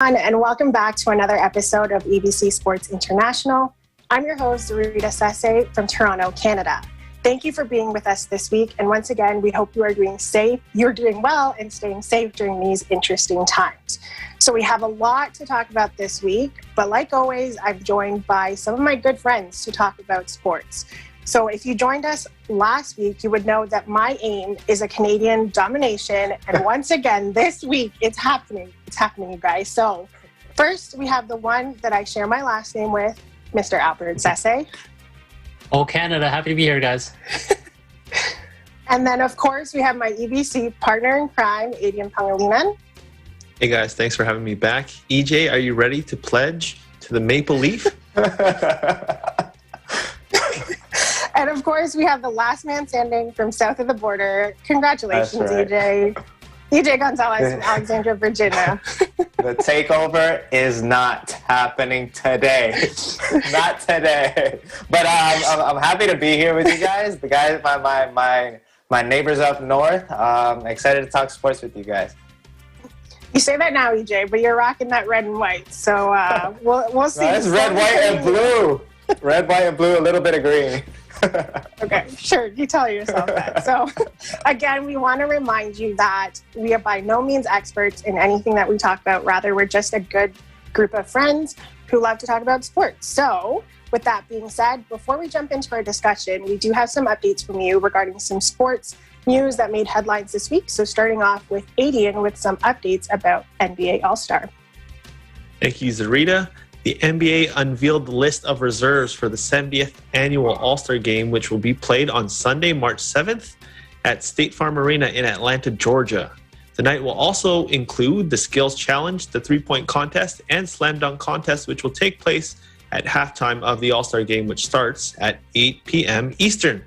And welcome back to another episode of EBC Sports International. I'm your host, Rita Sesse from Toronto, Canada. Thank you for being with us this week. And once again, we hope you are doing well and staying safe during these interesting times. So we have a lot to talk about this week, but like always, I'm joined by some of my good friends to talk about sports. So if you joined us last week, you would know that my aim is a Canadian domination. And once again, this week, it's happening. It's happening, you guys. So first, we have the one that I share my last name with, Mr. Albert Sesse. Oh, Canada. Happy to be here, guys. And then, of course, we have my EBC partner in crime, Adrian Pangilinan. Hey, guys. Thanks for having me back. EJ, are you ready to pledge to the Maple Leaf? And of course, we have the last man standing from south of the border. Congratulations, right. EJ Gonzalez from Alexandria, Virginia. The takeover is not happening today. Not today. But I'm happy to be here with you guys. The guys, my neighbors up north. Excited to talk sports with you guys. You say that now, EJ, but you're rocking that red and white. So we'll see. No, it's red, white, and blue. Red, white, and blue, a little bit of green. Okay, sure. You tell yourself that. So, again, we want to remind you that we are by no means experts in anything that we talk about. Rather, we're just a good group of friends who love to talk about sports. So, with that being said, before we jump into our discussion, we do have some updates from you regarding some sports news that made headlines this week. So, starting off with Adrian with some updates about NBA All-Star. Thank you, Zarita. The NBA unveiled the list of reserves for the 70th annual All-Star Game, which will be played on Sunday, March 7th at State Farm Arena in Atlanta, Georgia. The night will also include the Skills Challenge, the three-point contest, and Slam Dunk contest, which will take place at halftime of the All-Star Game, which starts at 8 p.m. Eastern.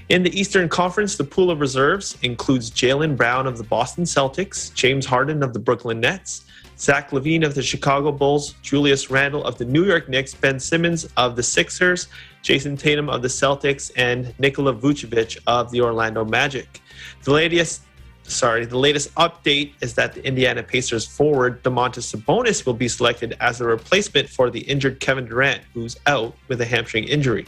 In the Eastern Conference, the pool of reserves includes Jaylen Brown of the Boston Celtics, James Harden of the Brooklyn Nets, Zach LaVine of the Chicago Bulls, Julius Randle of the New York Knicks, Ben Simmons of the Sixers, Jason Tatum of the Celtics, and Nikola Vucevic of the Orlando Magic. The latest update is that the Indiana Pacers forward Domantas Sabonis will be selected as a replacement for the injured Kevin Durant, who's out with a hamstring injury.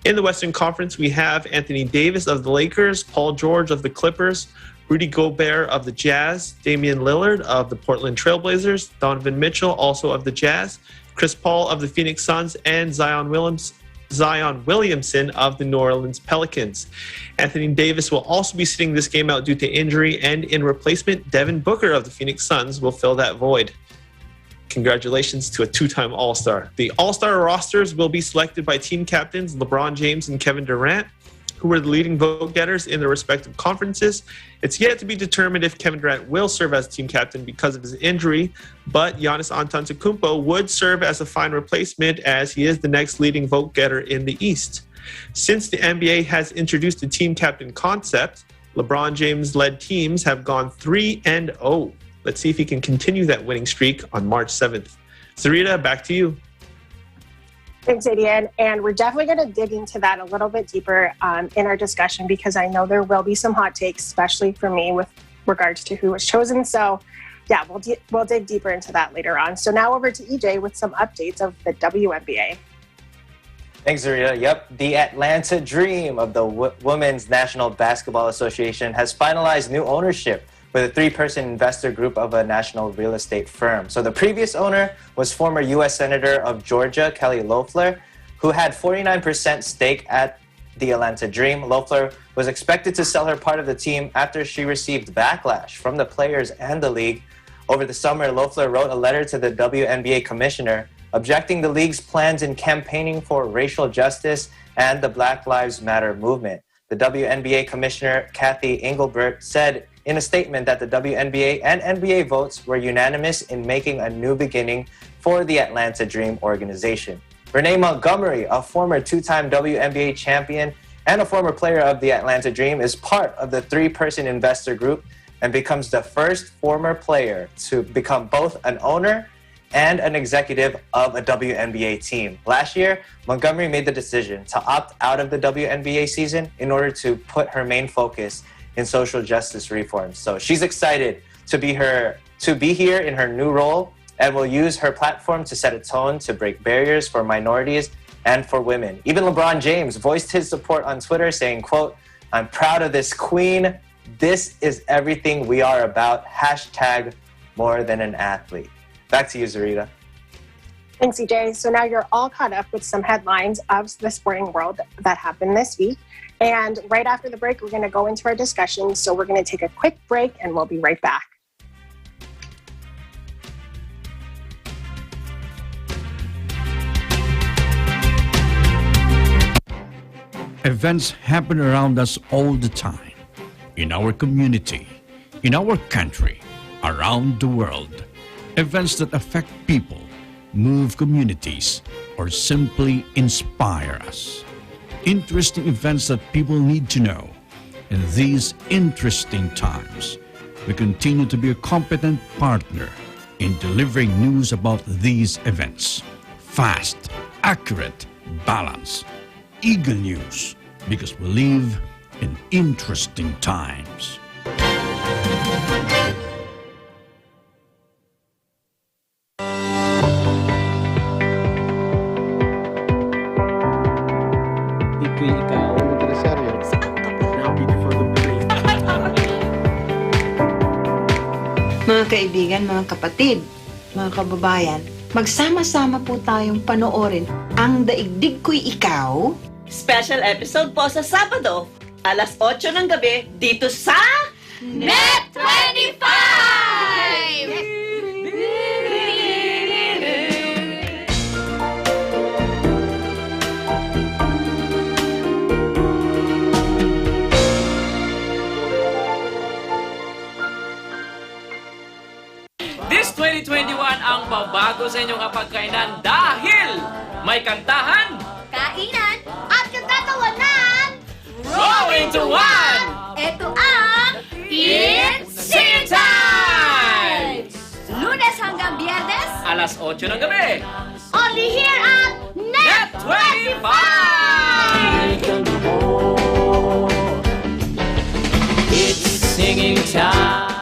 In the Western Conference, we have Anthony Davis of the Lakers, Paul George of the Clippers, Rudy Gobert of the Jazz, Damian Lillard of the Portland Trailblazers, Donovan Mitchell also of the Jazz, Chris Paul of the Phoenix Suns, and Zion Williamson of the New Orleans Pelicans. Anthony Davis will also be sitting this game out due to injury, and in replacement, Devin Booker of the Phoenix Suns will fill that void. Congratulations to a two-time All-Star. The All-Star rosters will be selected by team captains LeBron James and Kevin Durant, who were the leading vote-getters in their respective conferences. It's yet to be determined if Kevin Durant will serve as team captain because of his injury, but Giannis Antetokounmpo would serve as a fine replacement as he is the next leading vote-getter in the East. Since the NBA has introduced the team captain concept, LeBron James-led teams have gone 3-0. Let's see if he can continue that winning streak on March 7th. Sarita, back to you. Thanks, Adrian. And we're definitely going to dig into that a little bit deeper in our discussion because I know there will be some hot takes, especially for me with regards to who was chosen. So, yeah, we'll dig deeper into that later on. So now over to EJ with some updates of the WNBA. Thanks, Zarita. Yep, the Atlanta Dream of the Women's National Basketball Association has finalized new ownership with a three-person investor group of a national real estate firm. So the previous owner was former U.S. Senator of Georgia, Kelly Loeffler, who had 49% stake at the Atlanta Dream. Loeffler was expected to sell her part of the team after she received backlash from the players and the league. Over the summer, Loeffler wrote a letter to the WNBA commissioner objecting the league's plans in campaigning for racial justice and the Black Lives Matter movement. The WNBA commissioner, Kathy Engelbert, said in a statement that the WNBA and NBA votes were unanimous in making a new beginning for the Atlanta Dream organization. Renee Montgomery, a former two-time WNBA champion and a former player of the Atlanta Dream, is part of the three-person investor group and becomes the first former player to become both an owner and an executive of a WNBA team. Last year, Montgomery made the decision to opt out of the WNBA season in order to put her main focus in social justice reforms. So she's excited to be here in her new role and will use her platform to set a tone to break barriers for minorities and for women. Even LeBron James voiced his support on Twitter saying, quote, "I'm proud of this queen. This is everything we are about. Hashtag more than an athlete." Back to you, Zarita. Thanks, EJ. So now you're all caught up with some headlines of the sporting world that happened this week. And right after the break, we're going to go into our discussion. So we're going to take a quick break and we'll be right back. Events happen around us all the time, in our community, in our country, around the world. Events that affect people, move communities, or simply inspire us. Interesting events that people need to know. In these interesting times, we continue to be a competent partner in delivering news about these events. Fast, accurate, balanced. Eagle News, because we live in interesting times. Ito'y ikaw, magkalaseryo. Happy for the break. Mga kaibigan, mga kapatid, mga kababayan, magsama-sama po tayong panoorin ang Daigdig Ko'y Ikaw. Special episode po sa Sabado, alas 8 ng gabi, dito sa Net 25! This 2021 ang babago sa inyong kapagkainan dahil may kantahan, kainan at katatawanan! Roll into one! Ito ang It's Sing Time! Lunes hanggang Biyernes, alas 8 ng gabi, only here at Net 25! It's singing time!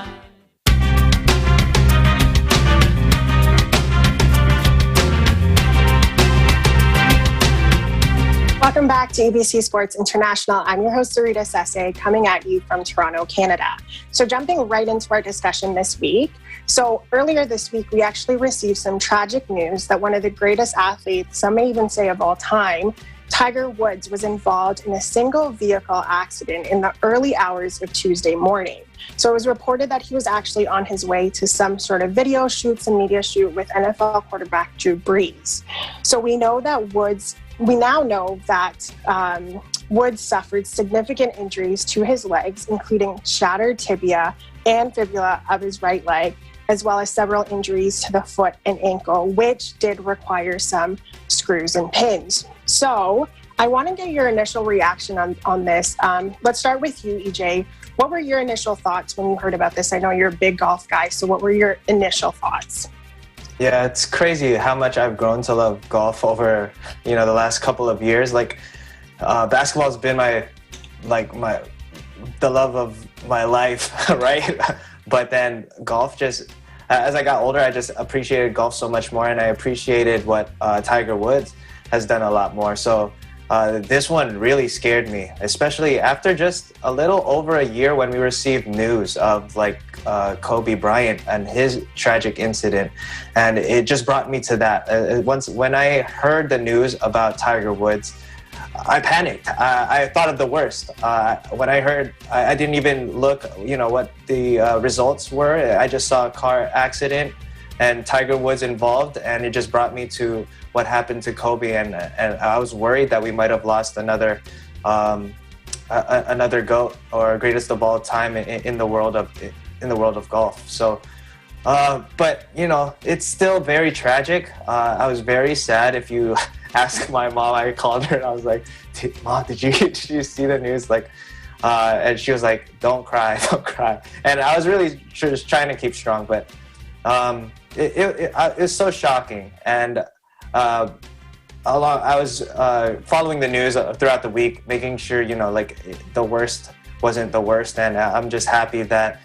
Welcome back to EBC Sports International. I'm your host, Zarita Sese, coming at you from Toronto, Canada. So jumping right into our discussion this week. So earlier this week, we actually received some tragic news that one of the greatest athletes, some may even say of all time, Tiger Woods, was involved in a single vehicle accident in the early hours of Tuesday morning. So it was reported that he was actually on his way to some sort of video shoots and media shoot with NFL quarterback Drew Brees. So we now know that Woods suffered significant injuries to his legs, including shattered tibia and fibula of his right leg, as well as several injuries to the foot and ankle, which did require some screws and pins. So I want to get your initial reaction on this. Let's start with you, EJ. What were your initial thoughts when you heard about this? I know you're a big golf guy, so what were your initial thoughts? Yeah, it's crazy how much I've grown to love golf over, the last couple of years. Like, basketball's been the love of my life, right? But then golf just, as I got older, I just appreciated golf so much more, and I appreciated what Tiger Woods has done a lot more. So this one really scared me, especially after just a little over a year when we received news of Kobe Bryant and his tragic incident. And it just brought me to that. When I heard the news about Tiger Woods, I panicked. I thought of the worst. When I heard, I didn't even look, what the results were. I just saw a car accident and Tiger Woods involved, and it just brought me to what happened to Kobe, and I was worried that we might have lost another GOAT or greatest of all time in the world of golf. So, but it's still very tragic. I was very sad. If you ask my mom, I called her and I was like, "Mom, did you see the news?" And she was like, "Don't cry, don't cry." And I was really just trying to keep strong, but it's so shocking. And I was following the news throughout the week, making sure the worst wasn't the worst, and I'm just happy that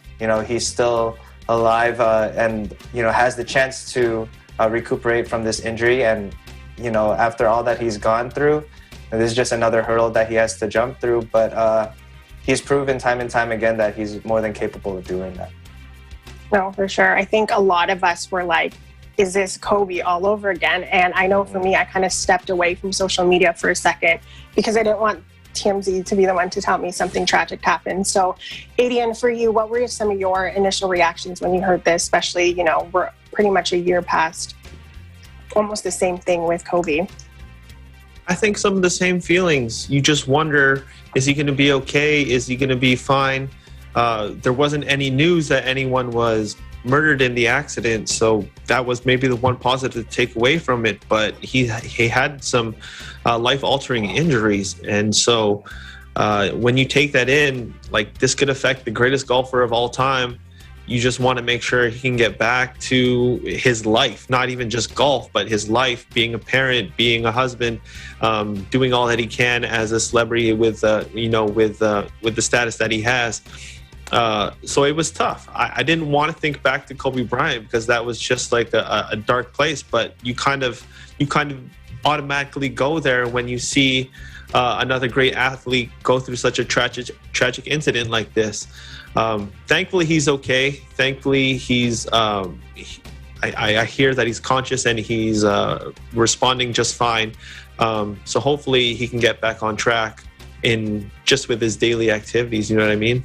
he's still alive and has the chance to recuperate from this injury. And after all that he's gone through, this is just another hurdle that he has to jump through. But he's proven time and time again that he's more than capable of doing that. No, for sure. I think a lot of us were like, is this Kobe all over again? And I know for me, I kind of stepped away from social media for a second because I didn't want TMZ to be the one to tell me something tragic happened. So, Adian, for you, what were some of your initial reactions when you heard this? Especially, we're pretty much a year past almost the same thing with Kobe. I think some of the same feelings. You just wonder, is he going to be okay? Is he going to be fine? There wasn't any news that anyone was murdered in the accident, so that was maybe the one positive to take away from it. But he had some life-altering injuries, and so when you take that in, like, this could affect the greatest golfer of all time. You just want to make sure he can get back to his life, not even just golf, but his life, being a parent, being a husband, doing all that he can as a celebrity with the status that he has. So it was tough. I didn't want to think back to Kobe Bryant because that was just like a dark place. But you kind of automatically go there when you see another great athlete go through such a tragic incident like this. Thankfully, he's okay. Thankfully, he's. I hear that he's conscious and he's responding just fine. So hopefully, he can get back on track with his daily activities. You know what I mean?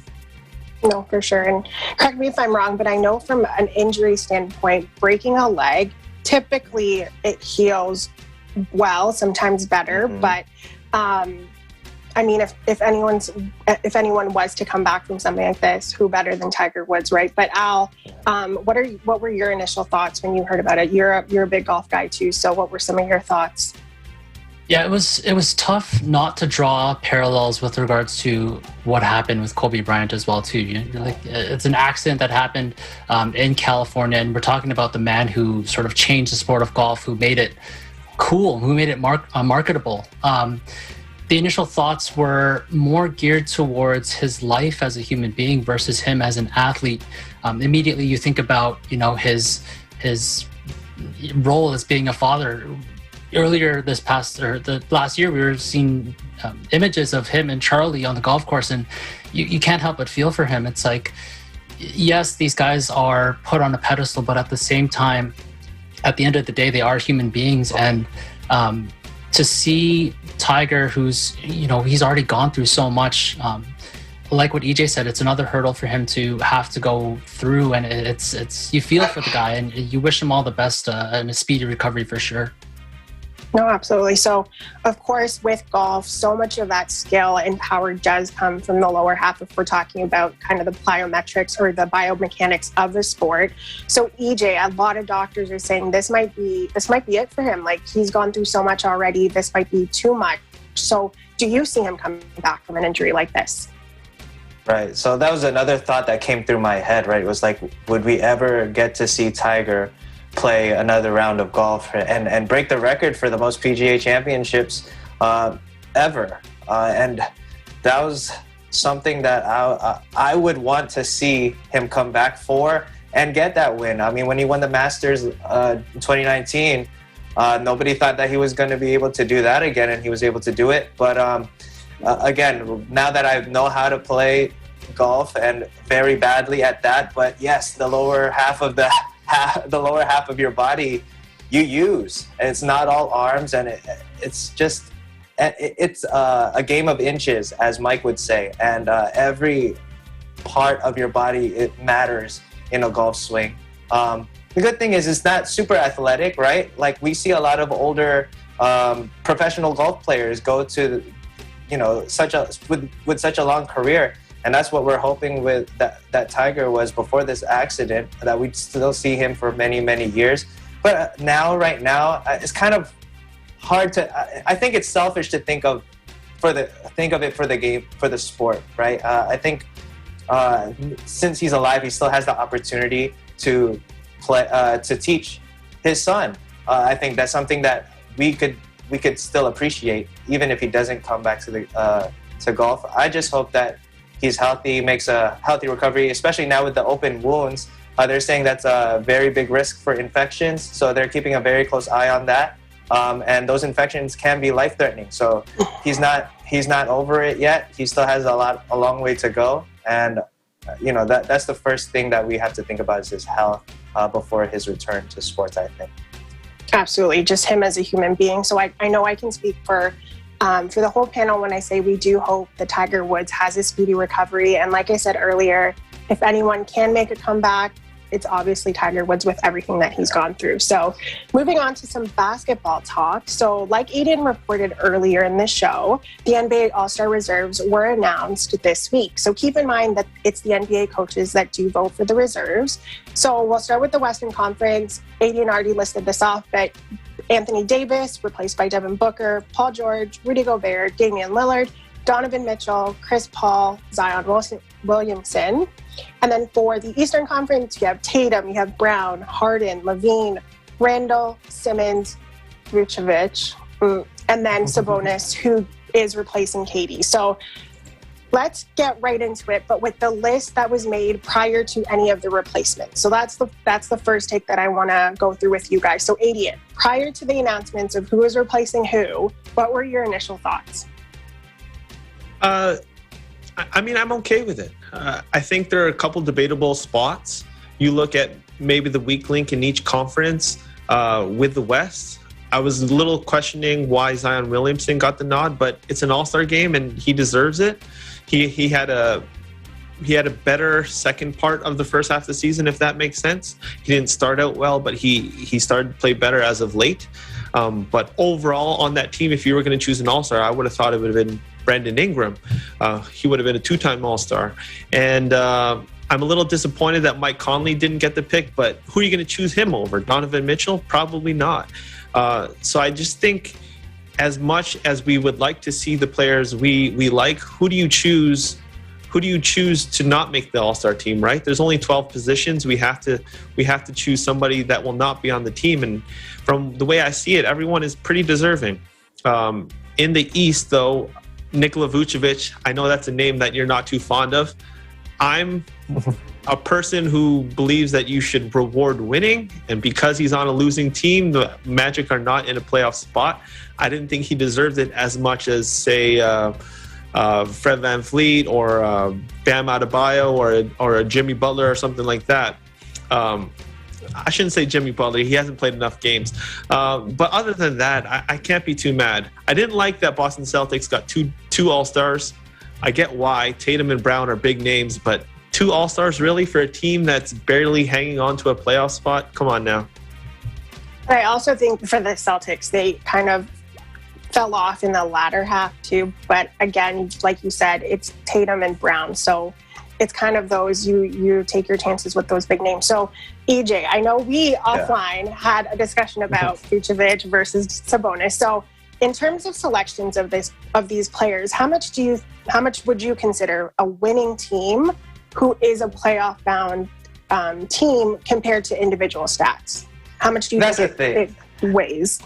No, for sure. And correct me if I'm wrong, but I know from an injury standpoint, breaking a leg, typically it heals well, sometimes better. Mm-hmm. But I mean, if anyone was to come back from something like this, who better than Tiger Woods, right? But Al, what were your initial thoughts when you heard about it? You're a big golf guy too, so what were some of your thoughts? Yeah, it was tough not to draw parallels with regards to what happened with Kobe Bryant as well too. You're like, it's an accident that happened in California, and we're talking about the man who sort of changed the sport of golf, who made it cool, who made it marketable. The initial thoughts were more geared towards his life as a human being versus him as an athlete. Immediately, you think about his role as being a father. Earlier the last year, we were seeing images of him and Charlie on the golf course, and you can't help but feel for him. It's like, yes, these guys are put on a pedestal, but at the same time, at the end of the day, they are human beings. And to see Tiger, who's, he's already gone through so much, like what EJ said, it's another hurdle for him to have to go through, and it's you feel for the guy, and you wish him all the best and a speedy recovery for sure. No, absolutely. So, of course, with golf, so much of that skill and power does come from the lower half if we're talking about kind of the plyometrics or the biomechanics of the sport. So, EJ, a lot of doctors are saying this might be it for him. Like, he's gone through so much already. This might be too much. So, do you see him coming back from an injury like this? Right. So that was another thought that came through my head, right? It was like, would we ever get to see Tiger play another round of golf and break the record for the most PGA championships ever? And that was something that I would want to see him come back for and get that win. I mean, when he won the Masters in 2019, nobody thought that he was going to be able to do that again, and he was able to do it. But again, now that I know how to play golf, and very badly at that, but yes, the lower half of your body you use, and it's not all arms, and it's a game of inches, as Mike would say, and every part of your body, it matters in a golf swing. The good thing is it's not super athletic, right? Like, we see a lot of older professional golf players go to with such a long career. And that's what we're hoping with that Tiger was before this accident, that we'd still see him for many, many years. But right now, it's kind of hard to. I think it's selfish to think of it for the game, for the sport, right? I think since he's alive, he still has the opportunity to play, to teach his son. I think that's something that we could still appreciate, even if he doesn't come back to golf. I just hope that he's healthy, makes a healthy recovery, especially now with the open wounds. They're saying that's a very big risk for infections, so they're keeping a very close eye on that. And those infections can be life-threatening. So he's not over it yet. He still has a long way to go. And that's the first thing that we have to think about is his health before his return to sports, I think. Absolutely, just him as a human being. So I know I can speak for the whole panel when I say we do hope that Tiger Woods has a speedy recovery. And like I said earlier, if anyone can make a comeback, it's obviously Tiger Woods with everything that he's gone through. So moving on to some basketball talk. So like Aiden reported earlier in the show, the NBA All-Star reserves were announced this week. So keep in mind that it's the NBA coaches that do vote for the reserves. So we'll start with the Western Conference. Aiden already listed this off, but Anthony Davis, replaced by Devin Booker, Paul George, Rudy Gobert, Damian Lillard, Donovan Mitchell, Chris Paul, Zion Williamson. And then for the Eastern Conference, you have Tatum, you have Brown, Harden, Levine, Randall, Simmons, Vucevic, and then Sabonis, who is replacing KD. So let's get right into it, but with the list that was made prior to any of the replacements. So that's the first take that I want to go through with you guys. So Adian, prior to the announcements of who is replacing who, what were your initial thoughts? I'm okay with it. I think there are a couple debatable spots. You look at maybe the weak link in each conference with the West. I was a little questioning why Zion Williamson got the nod, but it's an all-star game and he deserves it. He had a better second part of the first half of the season, if that makes sense. He didn't start out well, but he started to play better as of late. But overall on that team, if you were going to choose an all-star, I would have thought it would have been Brandon Ingram. He would have been a two-time all-star. And I'm a little disappointed that Mike Conley didn't get the pick, but who are you going to choose him over? Donovan Mitchell? Probably not. So I just think as much as we would like to see the players we like, who do you choose to not make the all-star team, right? There's only 12 positions. We have to choose somebody that will not be on the team. And from the way I see it, everyone is pretty deserving. In the East, though, Nikola Vucevic, I know that's a name that you're not too fond of. I'm a person who believes that you should reward winning, and because he's on a losing team, the Magic are not in a playoff spot. I didn't think he deserved it as much as, say, Fred VanVleet or Bam Adebayo or a Jimmy Butler or something like that. I shouldn't say Jimmy Butler. He hasn't played enough games. But other than that, I can't be too mad. I didn't like that Boston Celtics got two All-Stars. I get why. Tatum and Brown are big names, but two All-Stars really for a team that's barely hanging on to a playoff spot? Come on now. I also think for the Celtics, they kind of fell off in the latter half too. But again, like you said, it's Tatum and Brown. So it's kind of those, you take your chances with those big names. So EJ, I know we offline had a discussion about Vucevic versus Sabonis. So in terms of selections of these players, how much would you consider a winning team who is a playoff bound team compared to individual stats? How much do you think it weighs?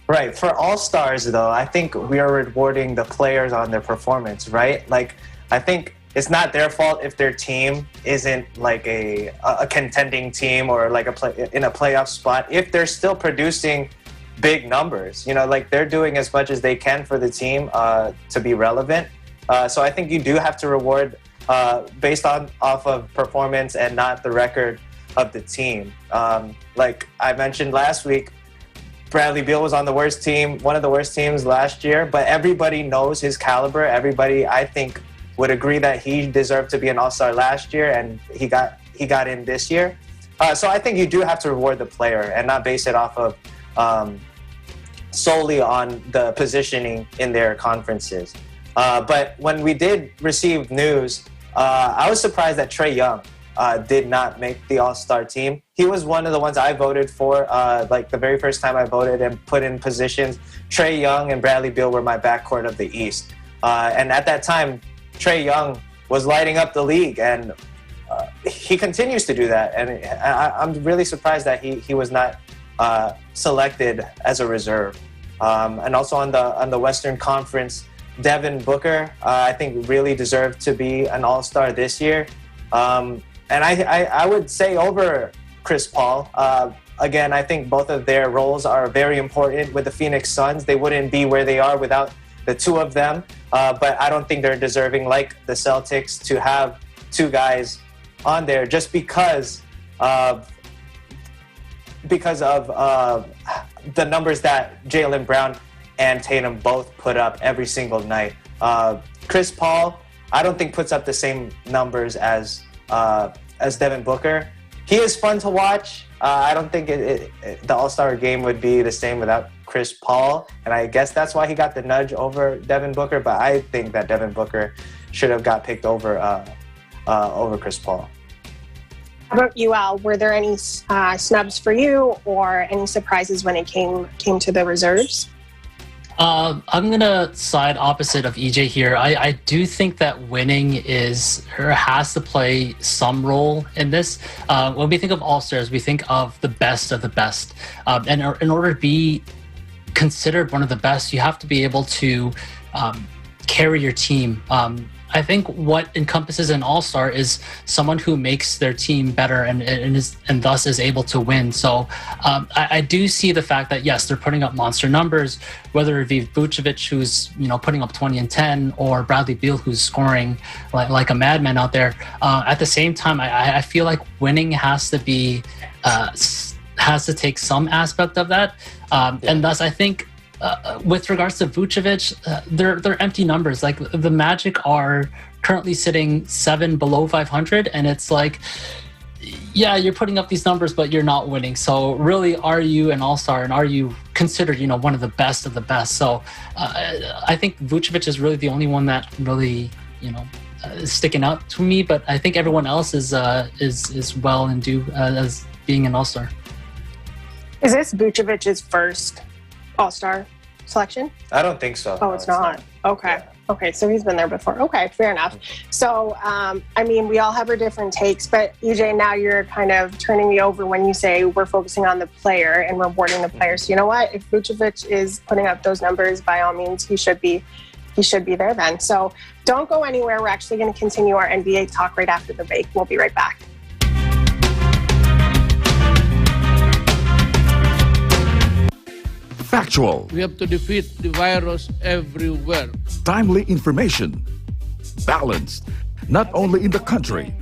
Right. For all-stars, though, I think we are rewarding the players on their performance, right? Like, I think it's not their fault if their team isn't like a contending team or like in a playoff spot. If they're still producing big numbers, like they're doing as much as they can for the team to be relevant. So I think you do have to reward based off of performance and not the record of the team. Like I mentioned last week, Bradley Beal was on the worst team, one of the worst teams last year, but everybody knows his caliber. Everybody, I think, would agree that he deserved to be an all-star last year, and he got in this year. So I think you do have to reward the player and not base it off of solely on the positioning in their conferences. But when we did receive news, I was surprised that Trae Young did not make the all-star team. He was one of the ones I voted for, like the very first time I voted and put in positions. Trae Young and Bradley Beal were my backcourt of the East. And at that time, Trae Young was lighting up the league, and he continues to do that. And I'm really surprised that he was not selected as a reserve. And also on the Western Conference, Devin Booker, I think really deserved to be an all-star this year. And I would say over Chris Paul. Again, I think both of their roles are very important with the Phoenix Suns. They wouldn't be where they are without the two of them. But I don't think they're deserving, like the Celtics, to have two guys on there just because of the numbers that Jaylen Brown and Tatum both put up every single night. Chris Paul, I don't think puts up the same numbers as Devin Booker. He is fun to watch. I don't think the All-Star game would be the same without Chris Paul, and I guess that's why he got the nudge over Devin Booker. But I think that Devin Booker should have got picked over Chris Paul. How about you, Al? Were there any snubs for you or any surprises when it came to the reserves? I'm going to side opposite of EJ here. I do think that winning has to play some role in this. When we think of All-Stars, we think of the best of the best. And in order to be considered one of the best, you have to be able to carry your team. I think what encompasses an all-star is someone who makes their team better and thus is able to win. So I do see the fact that, yes, they're putting up monster numbers, whether it be Vucevic, who's putting up 20 and 10, or Bradley Beal, who's scoring like a madman out there. At the same time, I feel like winning has to take some aspect of that. And thus I think with regards to Vucevic, they're empty numbers. Like the Magic are currently sitting 7 below 500, and it's like, yeah, you're putting up these numbers, but you're not winning. So really, are you an all-star, and are you considered, one of the best of the best? So I think Vucevic is really the only one that really, is sticking out to me. But I think everyone else is well and due as being an all-star. Is this Vucevic's first All-Star selection? I don't think so. Oh, it's not. Okay. Yeah. Okay, so he's been there before. Okay, fair enough. So, we all have our different takes, but EJ, now you're kind of turning me over when you say we're focusing on the player and rewarding the player. So you know what? If Vucevic is putting up those numbers, by all means, he should be there then. So don't go anywhere. We're actually going to continue our NBA talk right after the break. We'll be right back. Factual. We have to defeat the virus everywhere. Timely information. Balanced. Not only in the country,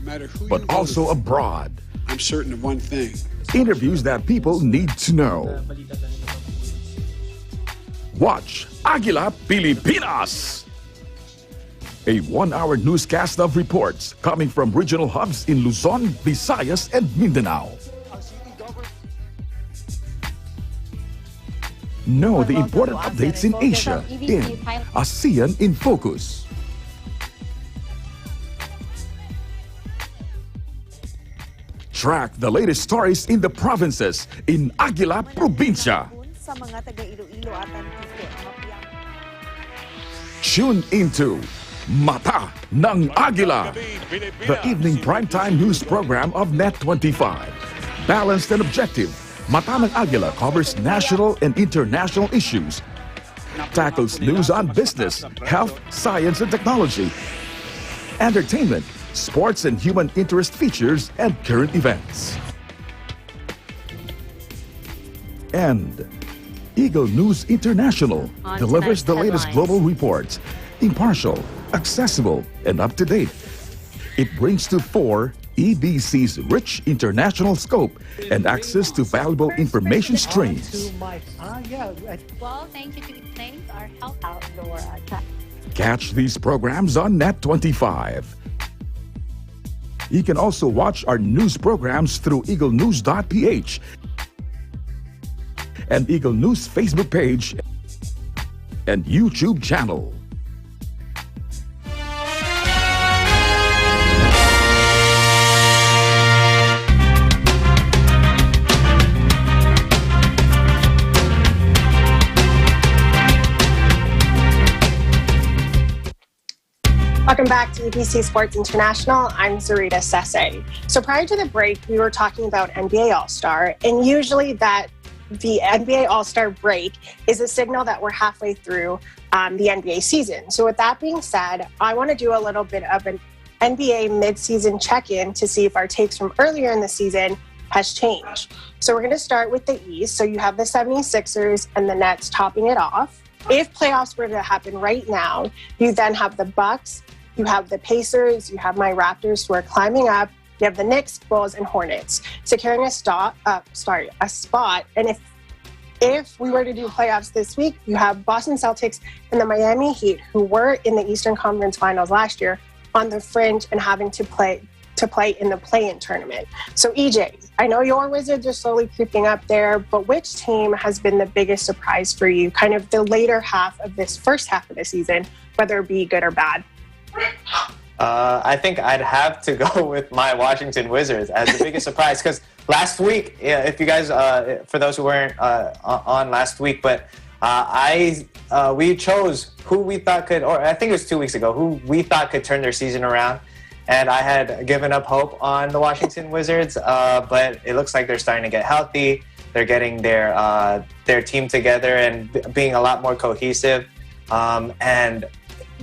but also abroad. I'm certain of one thing. Interviews that people need to know. Watch Aguila Pilipinas. A 1-hour newscast of reports coming from regional hubs in Luzon, Visayas, and Mindanao. Know the important updates in Asia in ASEAN in Focus. Track the latest stories in the provinces in Aguila Provincia. Tune into Mata ng Aguila, the evening primetime news program of Net25. Balanced and objective, Mata ng Aguila covers national and international issues, tackles news on business, health, science, and technology, entertainment, sports and human interest features, and current events. And Eagle News International delivers the latest global reports, impartial, accessible, and up-to-date. It brings to fore EBC's rich international scope and access to valuable information streams. Well, thank you to explain our health outdoor chat. Catch these programs on Net25. You can also watch our news programs through eaglenews.ph and Eagle News Facebook page and YouTube channel. Welcome back to EBC Sports International. I'm Zarita Sese. So prior to the break, we were talking about NBA All-Star, and usually the NBA All-Star break is a signal that we're halfway through the NBA season. So with that being said, I want to do a little bit of an NBA mid-season check-in to see if our takes from earlier in the season has changed. So we're going to start with the East. So you have the 76ers and the Nets topping it off. If playoffs were to happen right now, you then have the Bucks, you have the Pacers, you have my Raptors who are climbing up, you have the Knicks, Bulls, and Hornets securing a spot. And if we were to do playoffs this week, you have Boston Celtics and the Miami Heat, who were in the Eastern Conference Finals last year, on the fringe and having to play in the play-in tournament. So EJ, I know your Wizards are slowly creeping up there, but which team has been the biggest surprise for you, kind of the later half of this first half of the season, whether it be good or bad? I think I'd have to go with my Washington Wizards as the biggest surprise, because last week, if you guys, for those who weren't on last week, but we chose who we thought could, or I think it was 2 weeks ago, who we thought could turn their season around. And I had given up hope on the Washington Wizards, but it looks like they're starting to get healthy. They're getting their team together and being a lot more cohesive. And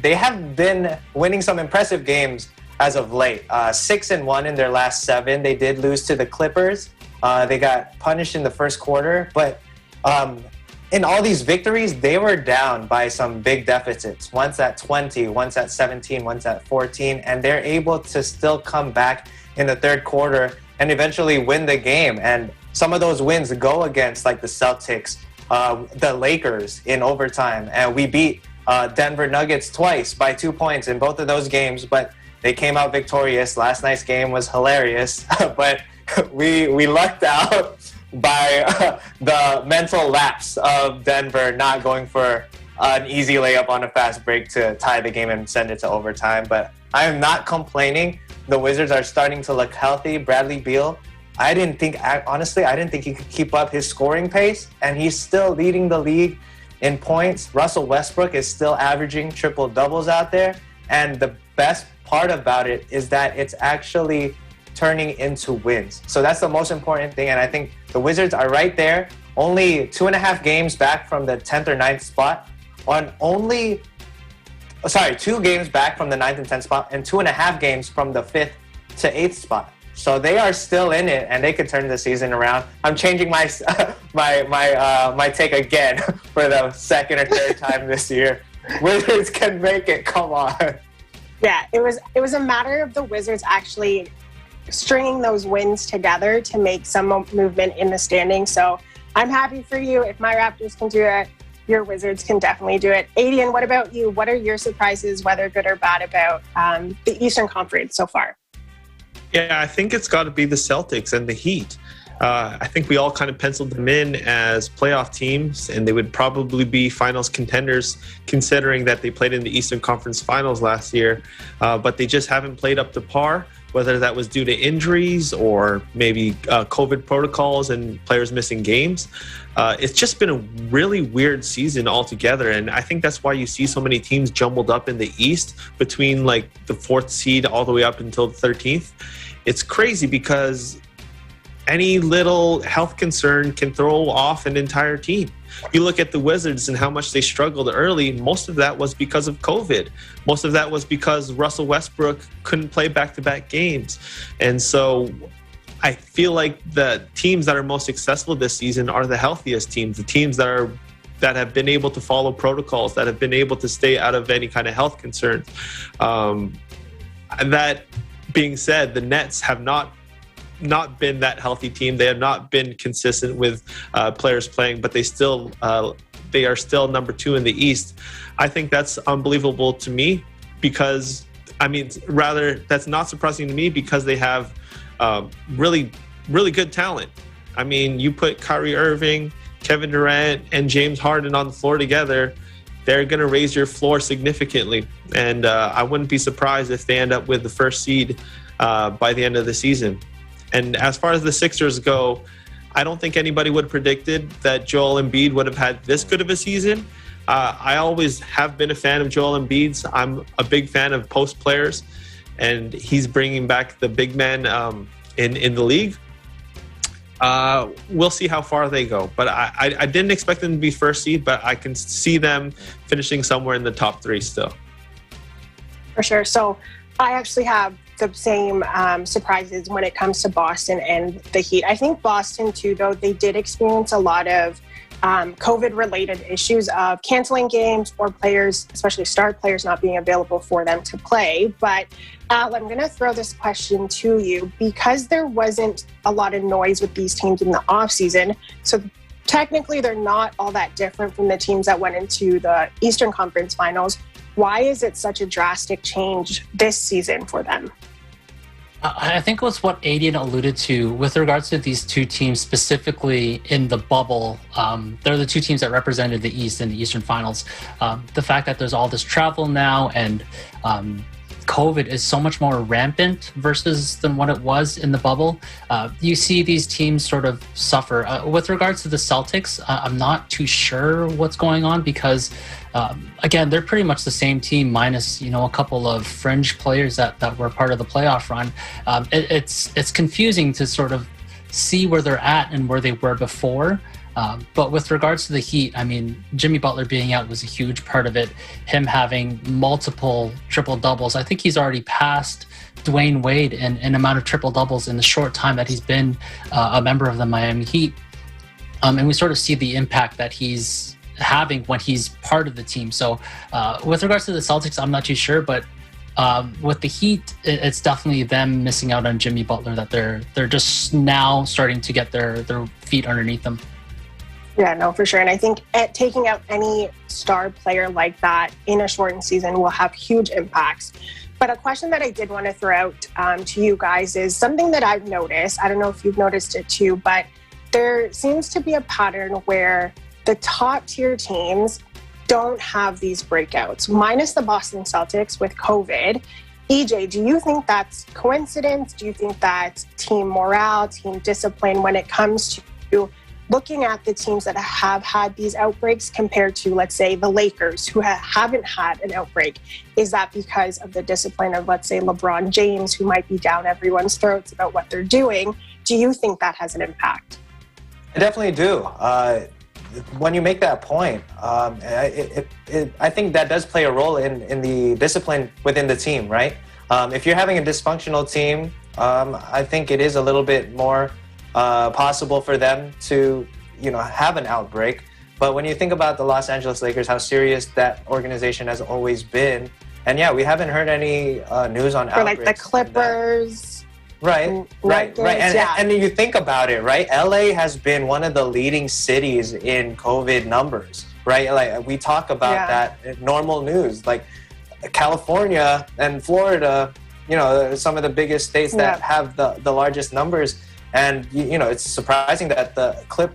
they have been winning some impressive games as of late. 6-1 in their last 7. They did lose to the Clippers. They got punished in the first quarter, but in all these victories, they were down by some big deficits. Once at 20, once at 17, once at 14, and they're able to still come back in the third quarter and eventually win the game. And some of those wins go against like the Celtics, the Lakers in overtime, and we beat Denver Nuggets twice by 2 points in both of those games, but they came out victorious. Last night's game was hilarious, but we lucked out by the mental lapse of Denver not going for an easy layup on a fast break to tie the game and send it to overtime. But I am not complaining. The Wizards are starting to look healthy. Bradley Beal, honestly, I didn't think he could keep up his scoring pace, and he's still leading the league in points. Russell Westbrook is still averaging triple doubles out there. And the best part about it is that it's actually turning into wins. So that's the most important thing. And I think the Wizards are right there, only 2.5 games back from the 10th or 9th spot, 2 games back from the 9th and 10th spot, and 2.5 games from the 5th to 8th spot. So they are still in it, and they could turn the season around. I'm changing my my take again for the second or third time this year. Wizards can make it. Come on. Yeah, it was a matter of the Wizards actually stringing those wins together to make some movement in the standings. So I'm happy for you. If my Raptors can do it, your Wizards can definitely do it. Adian, what about you? What are your surprises, whether good or bad, about the Eastern Conference so far? Yeah, I think it's got to be the Celtics and the Heat. I think we all kind of penciled them in as playoff teams, and they would probably be finals contenders considering that they played in the Eastern Conference Finals last year, but they just haven't played up to par, whether that was due to injuries or maybe COVID protocols and players missing games. It's just been a really weird season altogether, and I think that's why you see so many teams jumbled up in the East between like the 4th seed all the way up until the 13th. It's crazy because any little health concern can throw off an entire team. You look at the Wizards and how much they struggled early. Most of that was because of COVID. Most of that was because Russell Westbrook couldn't play back-to-back games. And so I feel like the teams that are most successful this season are the healthiest teams, the teams that have been able to follow protocols, that have been able to stay out of any kind of health concerns. That being said, the Nets have not been that healthy team. They have not been consistent with players playing, but they are still number 2 in the East. I think that's unbelievable to me because, that's not surprising to me because they have really, really good talent. I mean, you put Kyrie Irving, Kevin Durant, and James Harden on the floor together, they're going to raise your floor significantly. And I wouldn't be surprised if they end up with the 1st seed by the end of the season. And as far as the Sixers go, I don't think anybody would have predicted that Joel Embiid would have had this good of a season. I always have been a fan of Joel Embiid's. I'm a big fan of post players, and he's bringing back the big men in the league. We'll see how far they go. But I didn't expect them to be 1st seed, but I can see them finishing somewhere in the top 3 still. For sure. So I actually have the same surprises when it comes to Boston and the Heat. I think Boston, too, though, they did experience a lot of COVID-related issues of canceling games or players, especially star players, not being available for them to play. But Al, I'm going to throw this question to you because there wasn't a lot of noise with these teams in the offseason. So technically, they're not all that different from the teams that went into the Eastern Conference Finals. Why is it such a drastic change this season for them? I think it was what Aiden alluded to with regards to these two teams specifically in the bubble. They're the two teams that represented the East in the Eastern Finals. The fact that there's all this travel now and COVID is so much more rampant than what it was in the bubble. You see these teams sort of suffer. With regards to the Celtics, I'm not too sure what's going on because again, they're pretty much the same team minus, a couple of fringe players that were part of the playoff run. It's confusing to sort of see where they're at and where they were before. But with regards to the Heat, I mean, Jimmy Butler being out was a huge part of it. Him having multiple triple-doubles. I think he's already passed Dwayne Wade in amount of triple-doubles in the short time that he's been a member of the Miami Heat. And we sort of see the impact that he's having when he's part of the team. So with regards to the Celtics, I'm not too sure, but with the Heat, it's definitely them missing out on Jimmy Butler, that they're just now starting to get their feet underneath them. Yeah, no, for sure. And I think taking out any star player like that in a shortened season will have huge impacts. But a question that I did want to throw out to you guys is something that I've noticed. I don't know if you've noticed it too, but there seems to be a pattern where the top tier teams don't have these breakouts, minus the Boston Celtics with COVID. EJ, do you think that's coincidence? Do you think that's team morale, team discipline when it comes to looking at the teams that have had these outbreaks compared to, let's say, the Lakers, who haven't had an outbreak? Is that because of the discipline of, let's say, LeBron James, who might be down everyone's throats about what they're doing? Do you think that has an impact? I definitely do. When you make that point, I think that does play a role in the discipline within the team, right? If you're having a dysfunctional team, I think it is a little bit more possible for them to, have an outbreak. But when you think about the Los Angeles Lakers, how serious that organization has always been, and yeah, we haven't heard any news on outbreaks. Or like the Clippers. Right. And you think about it, right? LA has been one of the leading cities in COVID numbers, right? Like we talk about that in normal news, like California and Florida, some of the biggest states that have the largest numbers. And, it's surprising that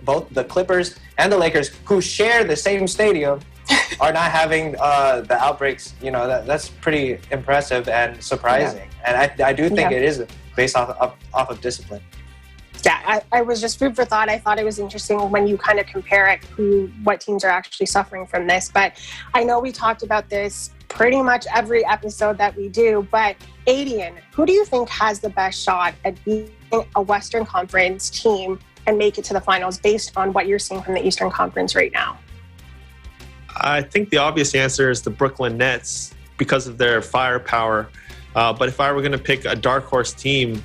both the Clippers and the Lakers, who share the same stadium, are not having the outbreaks. That's pretty impressive and surprising. Yeah. And I do think it is based off of discipline. Yeah, I was just food for thought. I thought it was interesting when you kind of compare it what teams are actually suffering from this. But I know we talked about this pretty much every episode that we do. But Aiden, who do you think has the best shot at beating a Western Conference team and make it to the finals based on what you're seeing from the Eastern Conference right now? I think the obvious answer is the Brooklyn Nets because of their firepower. But if I were going to pick a dark horse team,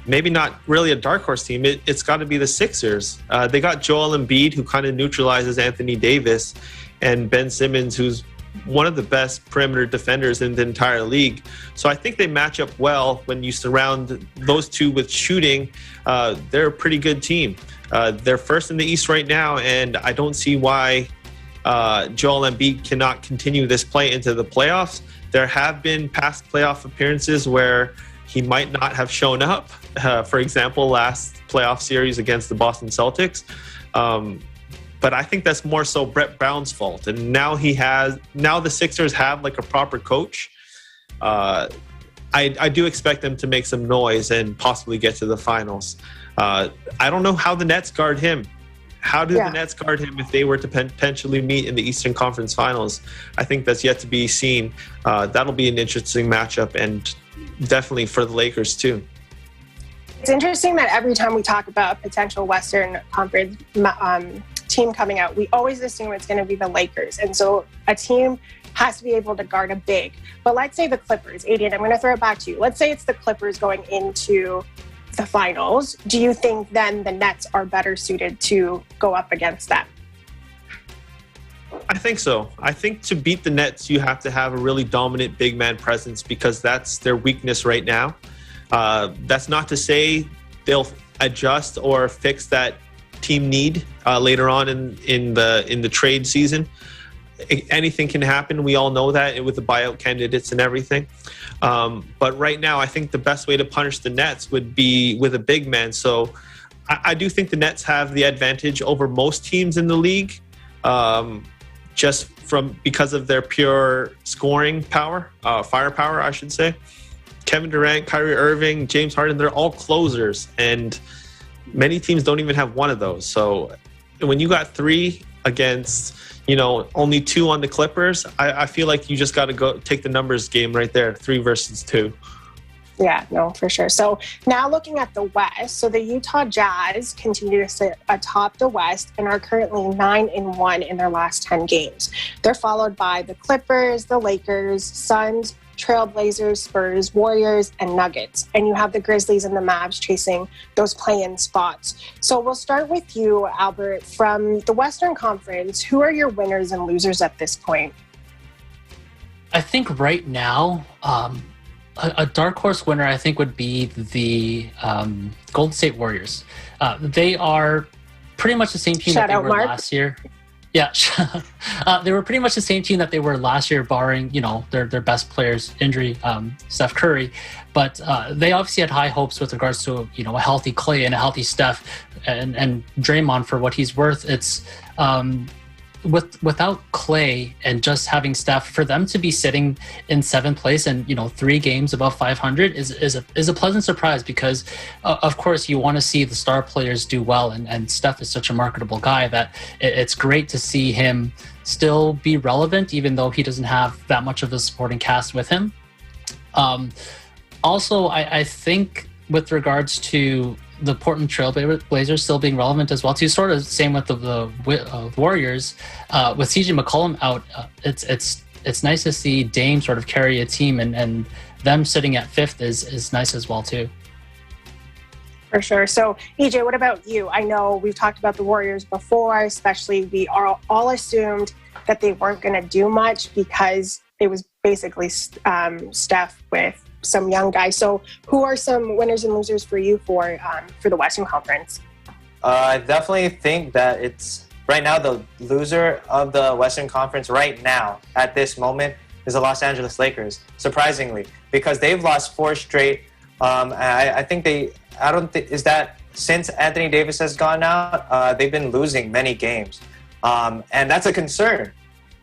maybe not really a dark horse team, it's got to be the Sixers. They got Joel Embiid, who kind of neutralizes Anthony Davis, and Ben Simmons, who's one of the best perimeter defenders in the entire league. So I think they match up well when you surround those two with shooting. They're a pretty good team. They're first in the East right now, and I don't see why Joel Embiid cannot continue this play into the playoffs. There have been past playoff appearances where he might not have shown up. For example, last playoff series against the Boston Celtics. But I think that's more so Brett Brown's fault. And now the Sixers have like a proper coach. I do expect them to make some noise and possibly get to the finals. I don't know how the Nets guard him. How do the Nets guard him if they were to potentially meet in the Eastern Conference Finals? I think that's yet to be seen. That'll be an interesting matchup, and definitely for the Lakers too. It's interesting that every time we talk about a potential Western Conference team team coming out, we always assume it's going to be the Lakers. And so a team has to be able to guard a big. But let's say the Clippers, Adrian, I'm going to throw it back to you. Let's say it's the Clippers going into the finals. Do you think then the Nets are better suited to go up against them? I think so. I think to beat the Nets, you have to have a really dominant big man presence because that's their weakness right now. That's not to say they'll adjust or fix that team need later on in the trade season. Anything can happen. We all know that with the buyout candidates and everything. But right now, I think the best way to punish the Nets would be with a big man. So I do think the Nets have the advantage over most teams in the league. Just because of their pure scoring power, firepower, I should say. Kevin Durant, Kyrie Irving, James Harden, they're all closers, and many teams don't even have one of those. So when you got 3 against, only 2 on the Clippers, I feel like you just got to go take the numbers game right there, 3 versus 2. Yeah, no, for sure. So now looking at the West, so the Utah Jazz continue to sit atop the West and are currently 9-1 in their last 10 games. They're followed by the Clippers, the Lakers, Suns, Trailblazers, Spurs, Warriors, and Nuggets. And you have the Grizzlies and the Mavs chasing those play-in spots. So we'll start with you, Albert. From the Western Conference, who are your winners and losers at this point? I think right now, a dark horse winner, I think, would be the Golden State Warriors. They are pretty much the same team that they were last year. Yeah, they were pretty much the same team that they were last year, barring their best player's injury, Steph Curry. But they obviously had high hopes with regards to a healthy Clay and a healthy Steph, and Draymond for what he's worth. It's without Clay and just having Steph, for them to be sitting in 7th place and 3 games above 500 is a pleasant surprise, because of course you want to see the star players do well, and Steph is such a marketable guy that it's great to see him still be relevant even though he doesn't have that much of a supporting cast with him. Also, I think with regards to the Portland Trail Blazers still being relevant as well too, sort of same with the Warriors. With CJ McCollum out, it's nice to see Dame sort of carry a team, and them sitting at 5th is nice as well too. For sure. So EJ, what about you? I know we've talked about the Warriors before, especially we are all assumed that they weren't going to do much because it was basically Steph with some young guys. So who are some winners and losers for you for the Western Conference? I definitely think that it's right now the loser of the Western Conference right now at this moment is the Los Angeles Lakers, surprisingly, because they've lost 4 straight. Is that since Anthony Davis has gone out, they've been losing many games. And that's a concern.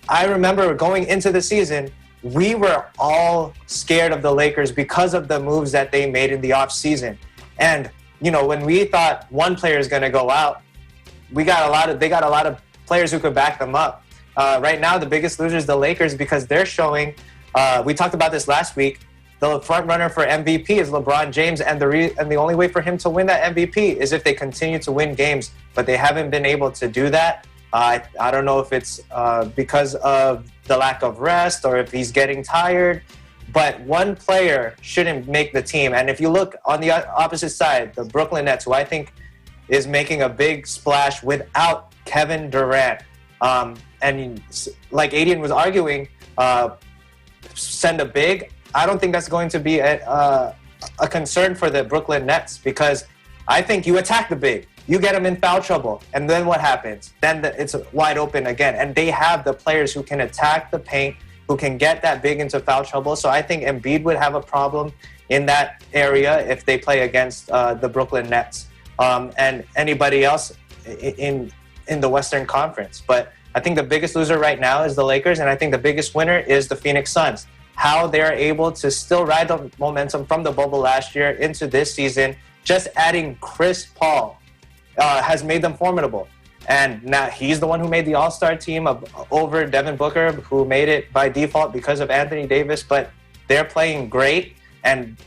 I remember going into the season, we were all scared of the Lakers because of the moves that they made in the offseason. And, when we thought one player is going to go out, they got a lot of players who could back them up. Right now, the biggest loser is the Lakers because they're showing, we talked about this last week, the front runner for MVP is LeBron James, and the only way for him to win that MVP is if they continue to win games, but they haven't been able to do that. I don't know if it's because of the lack of rest or if he's getting tired, but one player shouldn't make the team. And if you look on the opposite side, the Brooklyn Nets, who I think is making a big splash without Kevin Durant. And like Adrian was arguing, send a big. I don't think that's going to be a concern for the Brooklyn Nets, because I think you attack the big. You get them in foul trouble, and then what happens? Then it's wide open again. And they have the players who can attack the paint, who can get that big into foul trouble. So I think Embiid would have a problem in that area if they play against the Brooklyn Nets and anybody else in the Western Conference. But I think the biggest loser right now is the Lakers, and I think the biggest winner is the Phoenix Suns. How they're able to still ride the momentum from the bubble last year into this season, just adding Chris Paul has made them formidable. And now he's the one who made the All-Star team over Devin Booker, who made it by default because of Anthony Davis. But they're playing great. And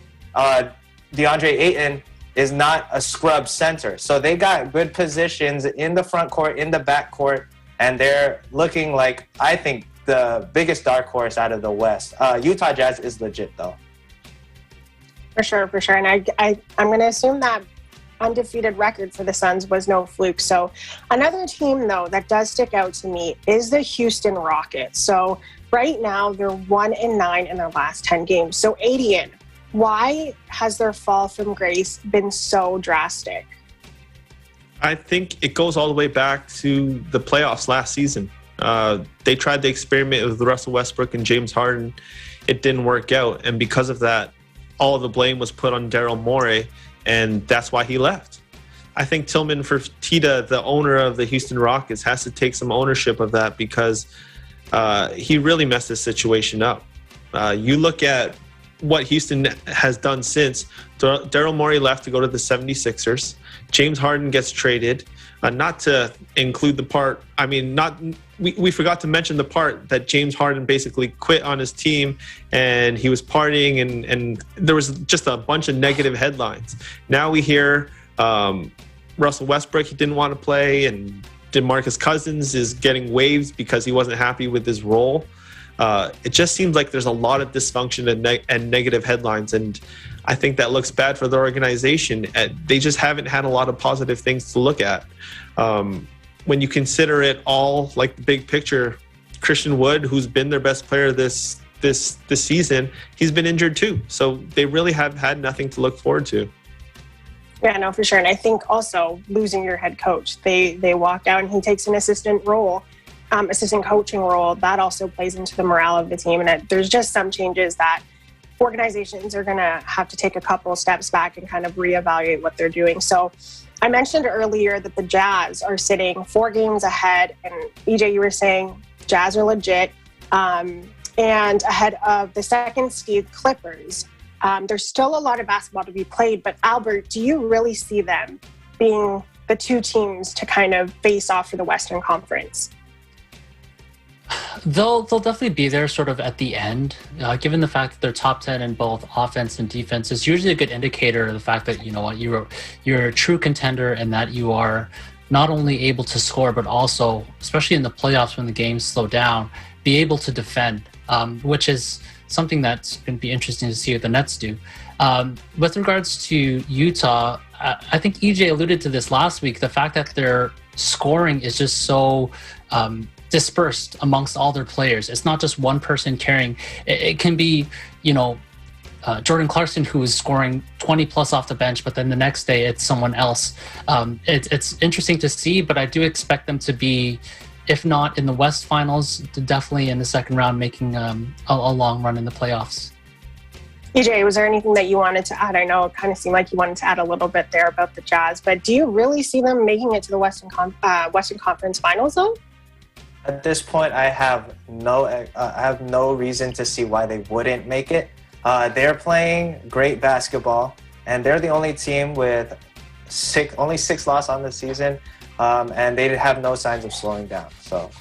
DeAndre Ayton is not a scrub center. So they got good positions in the front court, in the back court, and they're looking like, I think, the biggest dark horse out of the West. Utah Jazz is legit, though. For sure. And I'm going to assume that undefeated record for the Suns was no fluke. So another team, though, that does stick out to me is the Houston Rockets. So right now, they're 1-9 in their last 10 games. So, Adian, why has their fall from grace been so drastic? I think it goes all the way back to the playoffs last season. They tried to experiment with Russell Westbrook and James Harden. It didn't work out. And because of that, all of the blame was put on Daryl Morey, and that's why he left. I think Tillman Fertitta, the owner of the Houston Rockets, has to take some ownership of that because he really messed this situation up. You look at what Houston has done since. Daryl Morey left to go to the 76ers. James Harden gets traded. Not to include the part, we forgot to mention the part that James Harden basically quit on his team and he was partying and there was just a bunch of negative headlines. Now we hear Russell Westbrook, he didn't want to play, and DeMarcus Cousins is getting waived because he wasn't happy with his role. It just seems like there's a lot of dysfunction and negative headlines, and I think that looks bad for the organization. They just haven't had a lot of positive things to look at. When you consider it all, like the big picture, Christian Wood, who's been their best player this season, he's been injured too. So they really have had nothing to look forward to. Yeah, no, for sure. And I think also losing your head coach, they walk out and he takes an assistant coaching role. That also plays into the morale of the team. And there's just some changes that organizations are going to have to take a couple steps back and kind of reevaluate what they're doing. So I mentioned earlier that the Jazz are sitting 4 games ahead. And EJ, you were saying Jazz are legit and ahead of the second seed Clippers. There's still a lot of basketball to be played, but Albert, do you really see them being the two teams to kind of face off for the Western Conference? They'll definitely be there sort of at the end. Given the fact that they're top 10 in both offense and defense, is usually a good indicator of the fact that, you know what, you're a true contender and that you are not only able to score, but also, especially in the playoffs when the games slow down, be able to defend, which is something that's going to be interesting to see what the Nets do. With regards to Utah, I think EJ alluded to this last week, the fact that their scoring is just so dispersed amongst all their players. It's not just one person carrying. It can be, Jordan Clarkson, who is scoring 20 plus off the bench, but then the next day it's someone else. It's interesting to see, but I do expect them to be, if not in the West Finals, definitely in the second round, making a long run in the playoffs. EJ, was there anything that you wanted to add? I know it kind of seemed like you wanted to add a little bit there about the Jazz, but do you really see them making it to the Western Conference Finals, though? At this point, I have no reason to see why they wouldn't make it. They're playing great basketball, and they're the only team with only 6 losses on the season, and they have no signs of slowing down. So,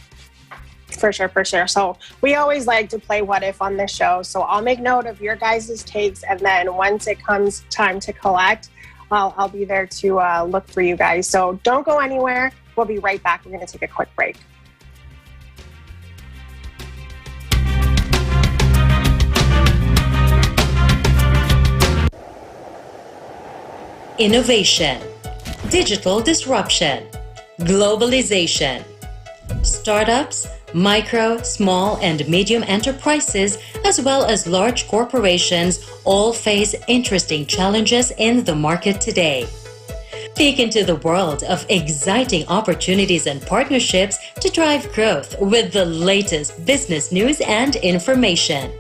for sure. So we always like to play What If on this show. So I'll make note of your guys' takes, and then once it comes time to collect, I'll be there to look for you guys. So don't go anywhere. We'll be right back. We're going to take a quick break. Innovation, digital disruption, globalization. Startups, micro, small, and medium enterprises, as well as large corporations, all face interesting challenges in the market today. Peek into the world of exciting opportunities and partnerships to drive growth with the latest business news and information.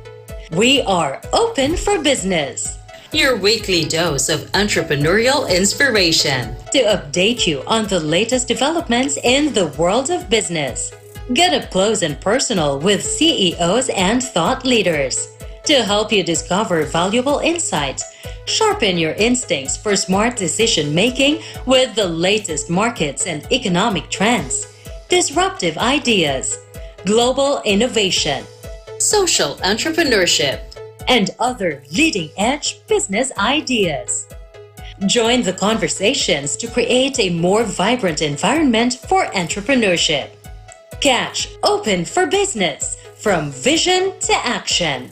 We are open for business. Your weekly dose of entrepreneurial inspiration to update you on the latest developments in the world of business. Get up close and personal with CEOs and thought leaders to help you discover valuable insights, sharpen your instincts for smart decision making with the latest markets and economic trends, disruptive ideas, global innovation, social entrepreneurship, and other leading-edge business ideas. Join the conversations to create a more vibrant environment for entrepreneurship. Catch Open for Business, from vision to action.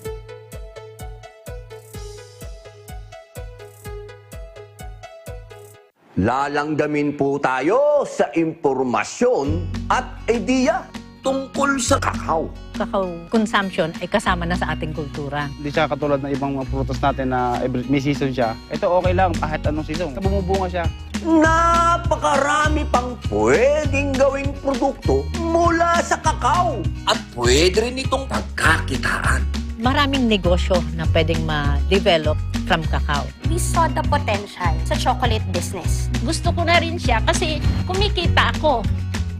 Lalangdamin po tayo sa impormasyon at idea tungkol sa kakao. Cacao consumption ay kasama na sa ating kultura. Hindi siya katulad ng ibang mga prutas natin na may season siya. Ito okay lang kahit anong season. Bumubunga siya. Napakarami pang pwedeng gawing produkto mula sa kakao. At pwede rin itong pagkakitaan. Maraming negosyo na pwedeng ma-develop from cacao. We saw the potential sa chocolate business. Gusto ko na rin siya kasi kumikita ako.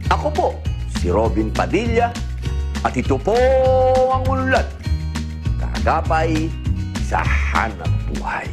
Ako po, si Robin Padilla. At ito po ang unlad. Kagapay sa hanap buhay.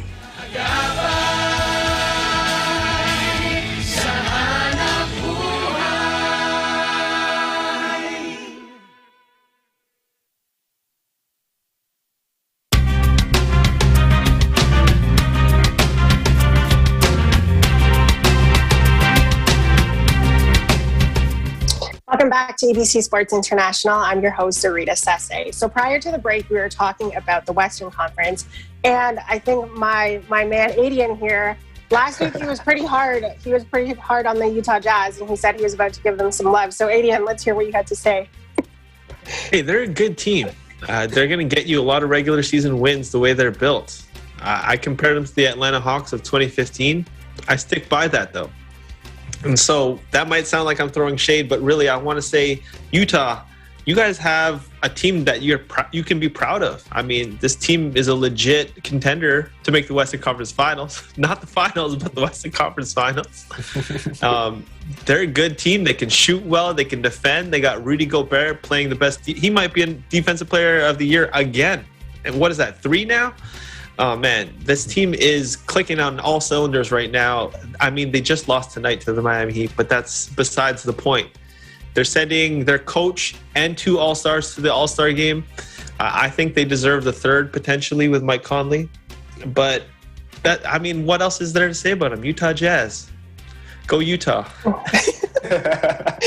Welcome back to EBC Sports International. I'm your host, Zarita Sese. So prior to the break, we were talking about the Western Conference, and I think my man Adian here, last week he was pretty hard. He was pretty hard on the Utah Jazz, and he said he was about to give them some love. So Adian, let's hear what you had to say. Hey, they're a good team. They're going to get you a lot of regular season wins the way they're built. I compared them to the Atlanta Hawks of 2015. I stick by that, though. And so that might sound like I'm throwing shade, but really I want to say, Utah, you guys have a team that you can be proud of. I mean, this team is a legit contender to make the Western Conference Finals. Not the finals, but the Western Conference Finals. They're a good team. They can shoot well. They can defend. They got Rudy Gobert playing the best. He might be a Defensive Player of the Year again. And what is that, 3 now? Oh, man, this team is clicking on all cylinders right now. I mean, they just lost tonight to the Miami Heat, but that's besides the point. They're sending their coach and 2 All-Stars to the All-Star game. I think they deserve the 3rd potentially with Mike Conley. But, what else is there to say about them? Utah Jazz. Go Utah. I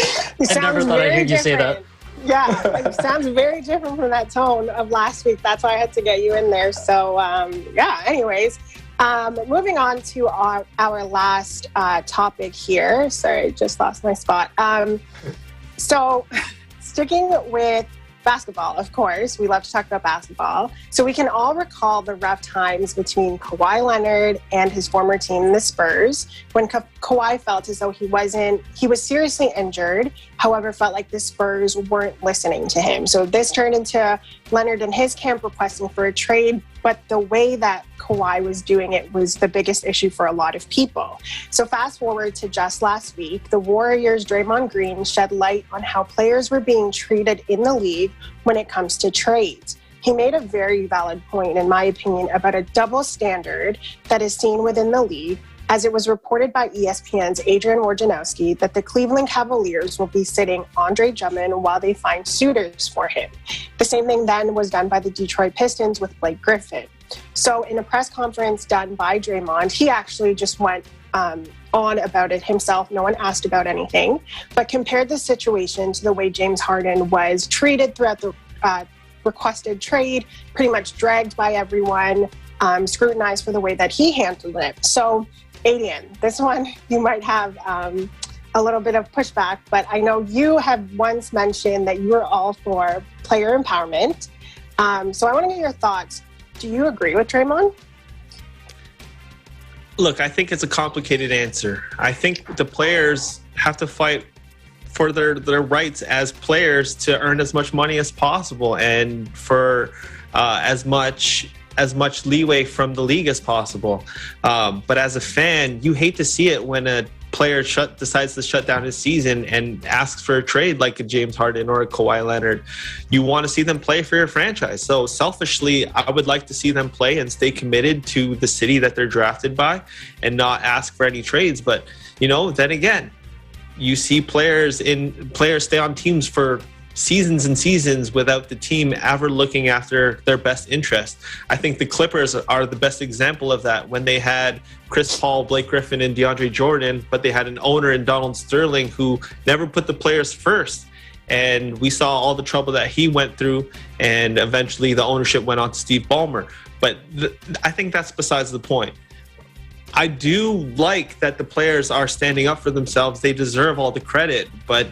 never thought I'd hear you say that. Yeah, it sounds very different from that tone of last week. That's why I had to get you in there. So, anyways, moving on to our last topic here. Sorry, just lost my spot. So, sticking with basketball, of course, we love to talk about basketball. So we can all recall the rough times between Kawhi Leonard and his former team, the Spurs, when Kawhi felt as though he was seriously injured, however, felt like the Spurs weren't listening to him. So this turned into Leonard and his camp requesting for a trade, but the way that Kawhi was doing it was the biggest issue for a lot of people. So fast forward to just last week, the Warriors' Draymond Green shed light on how players were being treated in the league when it comes to trades. He made a very valid point, in my opinion, about a double standard that is seen within the league, as it was reported by ESPN's Adrian Wojnarowski that the Cleveland Cavaliers will be sitting Andre Drummond while they find suitors for him. The same thing then was done by the Detroit Pistons with Blake Griffin. So in a press conference done by Draymond, he actually just went on about it himself. No one asked about anything, but compared the situation to the way James Harden was treated throughout the requested trade, pretty much dragged by everyone, scrutinized for the way that he handled it. So, Adian, this one you might have a little bit of pushback, but I know you have once mentioned that you are all for player empowerment. So I want to get your thoughts. Do you agree with Draymond? Look, I think it's a complicated answer. I think the players have to fight for their rights as players to earn as much money as possible and for as much leeway from the league as possible. But as a fan, you hate to see it when a player decides to shut down his season and asks for a trade like a James Harden or a Kawhi Leonard. You want to see them play for your franchise. So selfishly, I would like to see them play and stay committed to the city that they're drafted by and not ask for any trades. But, then again, you see players stay on teams for seasons and seasons without the team ever looking after their best interest. I think the Clippers are the best example of that, when they had Chris Paul, Blake Griffin, and DeAndre Jordan, but they had an owner in Donald Sterling who never put the players first. And we saw all the trouble that he went through, and eventually the ownership went on to Steve Ballmer. But I think that's besides the point. I do like that the players are standing up for themselves. They deserve all the credit, but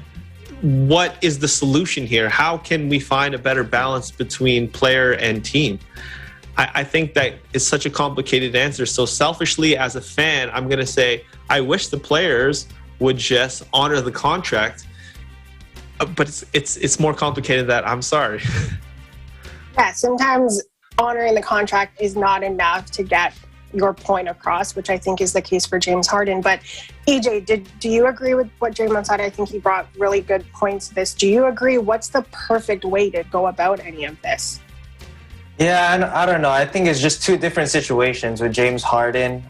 what is the solution here? How can we find a better balance between player and team? I think that is such a complicated answer. So selfishly, as a fan, I'm going to say I wish the players would just honor the contract, but it's more complicated than that. I'm sorry. Yeah, sometimes honoring the contract is not enough to get your point across, which I think is the case for James Harden. But EJ, do you agree with what Draymond said? I think he brought really good points to this. Do you agree? What's the perfect way to go about any of this? Yeah, I don't know. I think it's just two different situations with James Harden,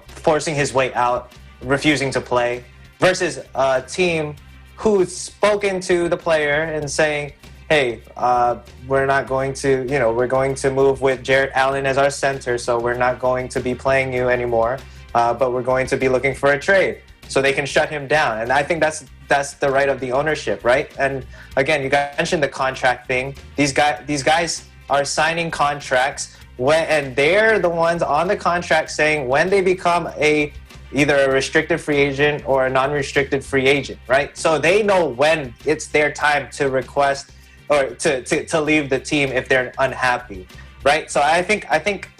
forcing his way out, refusing to play, versus a team who's spoken to the player and saying, hey, we're not going to, we're going to move with Jarrett Allen as our center, so we're not going to be playing you anymore, but we're going to be looking for a trade so they can shut him down. And I think that's the right of the ownership, right? And again, you guys mentioned the contract thing. These guys are signing contracts and they're the ones on the contract saying when they become either a restricted free agent or a non-restricted free agent, right? So they know when it's their time to request or to leave the team if they're unhappy, right? So I think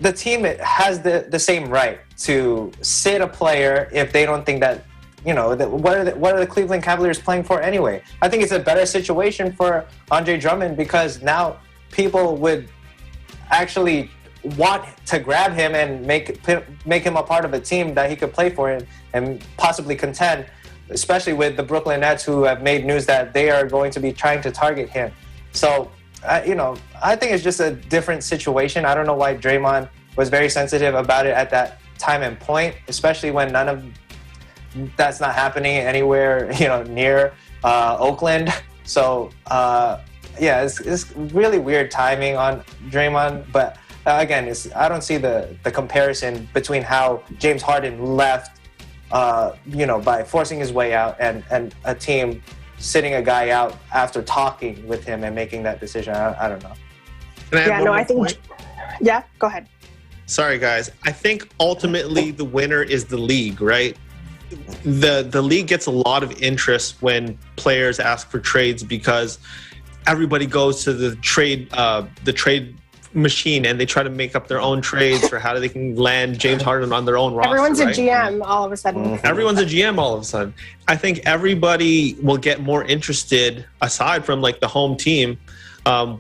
the team has the same right to sit a player if they don't think that, what are the Cleveland Cavaliers playing for anyway? I think it's a better situation for Andre Drummond because now people would actually want to grab him and make him a part of a team that he could play for and possibly contend, especially with the Brooklyn Nets, who have made news that they are going to be trying to target him. So, I think it's just a different situation. I don't know why Draymond was very sensitive about it at that time and point, especially when none of that's not happening anywhere, near Oakland. So, it's really weird timing on Draymond. But again, I don't see the comparison between how James Harden left, by forcing his way out and a team sitting a guy out after talking with him and making that decision. I don't know. Yeah, go ahead. Sorry, guys. I think ultimately the winner is the league, right? The league gets a lot of interest when players ask for trades because everybody goes to the trade machine and they try to make up their own trades for how they can land James Harden on their own roster. Everyone's a GM all of a sudden. Everyone's a GM all of a sudden. I think everybody will get more interested, aside from like the home team,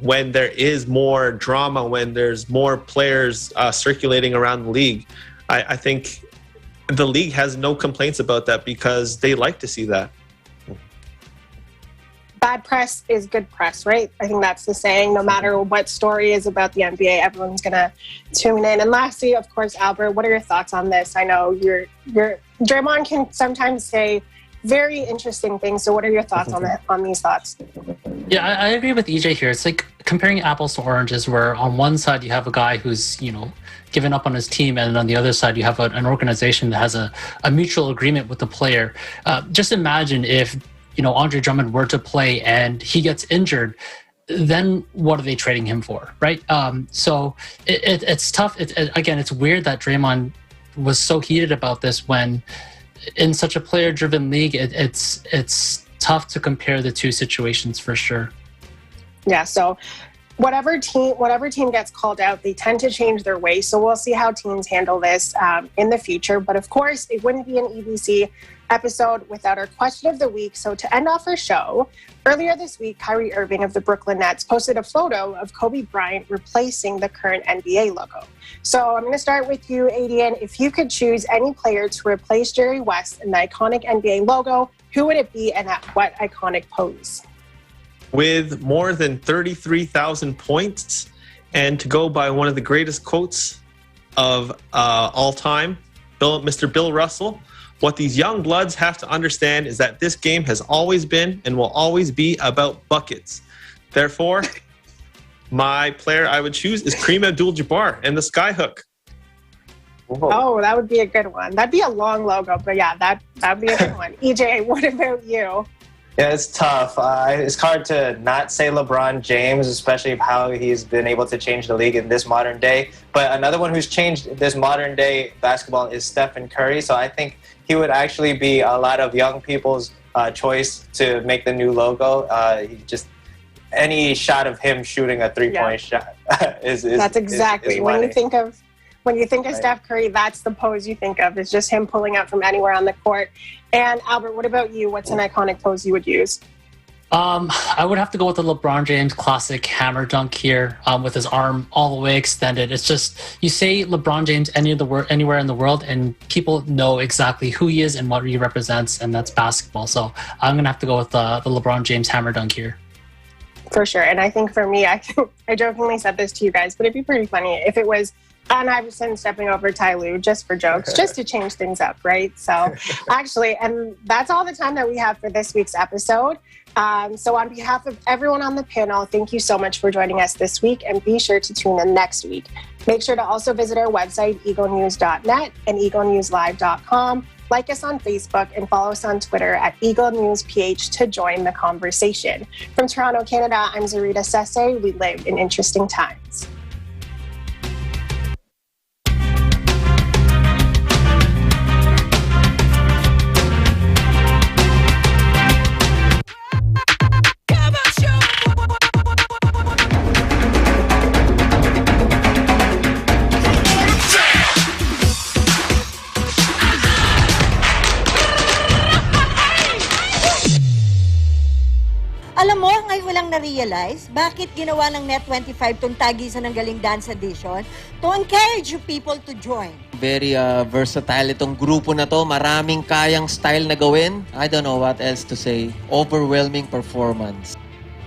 when there is more drama, when there's more players circulating around the league. I think the league has no complaints about that because they like to see that. Bad press is good press, right? I think that's the saying. No matter what story is about the NBA, everyone's going to tune in. And lastly, of course, Albert, what are your thoughts on this? I know Draymond can sometimes say very interesting things. So what are your thoughts on these thoughts? Yeah, I agree with EJ here. It's like comparing apples to oranges, where on one side you have a guy who's, given up on his team, and on the other side you have an organization that has a mutual agreement with the player. Just imagine if Andre Drummond were to play and he gets injured, then what are they trading him for, right? So it's tough. Again, it's weird that Draymond was so heated about this when in such a player-driven league, it's tough to compare the two situations for sure. Yeah, so whatever team gets called out, they tend to change their ways. So we'll see how teams handle this in the future. But of course, it wouldn't be an EBC episode without our question of the week. So to end off our show, earlier this week, Kyrie Irving of the Brooklyn Nets posted a photo of Kobe Bryant replacing the current NBA logo. So I'm going to start with you, Adrian. If you could choose any player to replace Jerry West in the iconic NBA logo, who would it be and at what iconic pose? With more than 33,000 points, and to go by one of the greatest quotes of all time, Mr. Bill Russell, What these young bloods have to understand is that this game has always been and will always be about buckets. Therefore, my player I would choose is Kareem Abdul-Jabbar and the Skyhook. Oh, that would be a good one. That'd be a long logo, but yeah, that would be a good one. EJ, what about you? Yeah, it's tough. It's hard to not say LeBron James, especially how he's been able to change the league in this modern day. But another one who's changed this modern day basketball is Stephen Curry. So I think he would actually be a lot of young people's choice to make the new logo. Any shot of him shooting a three-point shot is that's exactly is when you think of right. Steph Curry, that's the pose you think of. It's just him pulling out from anywhere on the court. And Albert, what about you? What's an iconic pose you would use? I would have to go with the LeBron James classic hammer dunk here, with his arm all the way extended. It's just, you say LeBron James anywhere in the world, and people know exactly who he is and what he represents, and that's basketball. So I'm going to have to go with the LeBron James hammer dunk here. For sure. And I think for me, I jokingly said this to you guys, but it'd be pretty funny if it was Allen Iverson stepping over Ty Lue just for jokes, just to change things up, right? So actually, and that's all the time that we have for this week's episode. So on behalf of everyone on the panel, thank you so much for joining us this week, and be sure to tune in next week. Make sure to also visit our website, eaglenews.net and eaglenewslive.com. Like us on Facebook and follow us on Twitter at EagleNewsPH to join the conversation. From Toronto, Canada, I'm Zarita Sese. We live in interesting times. Alam mo, ngayon ko lang na-realize bakit ginawa ng Net25 tong Tagisan ng Galing Dance Edition to encourage you people to join. Very versatile itong grupo na to. Maraming kayang style na gawin. I don't know what else to say. Overwhelming performance.